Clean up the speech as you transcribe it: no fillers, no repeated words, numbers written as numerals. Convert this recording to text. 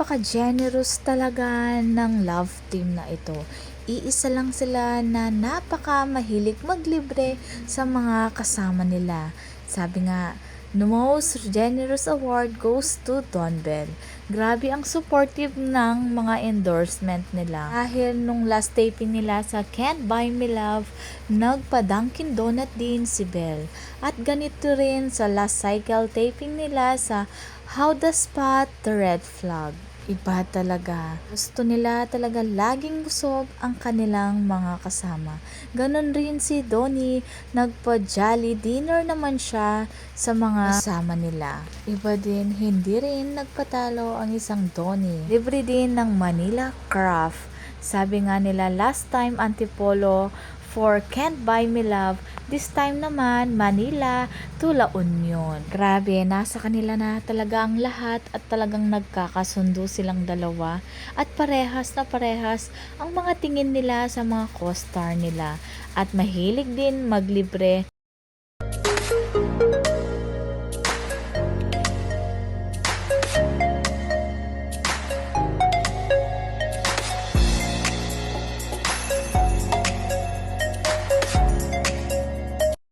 Napaka-generous talaga ng love team na ito. Iisa lang sila na napaka-mahilig maglibre sa mga kasama nila. Sabi nga, the most generous award goes to Don Bell. Grabe ang supportive ng mga endorsement nila. Dahil nung last taping nila sa Can't Buy Me Love, nagpa-Dunkin Donut din si Bell. At ganito rin sa last cycle taping nila sa How the Spot the Red Flag. Iba talaga. Gusto nila talaga laging busog ang kanilang mga kasama. Ganon rin si Donnie, nagpa-jolly dinner naman siya sa mga kasama nila. Iba din, hindi rin nagpatalo ang isang Donnie. Libre din ng Manila Craft. Sabi nga nila last time Antipolo for Can't Buy Me Love, this time naman Manila to La Union. Grabe, nasa kanila na talaga ang lahat at talagang nagkakasundo silang dalawa at parehas na parehas ang mga tingin nila sa mga co-star nila at mahilig din maglibre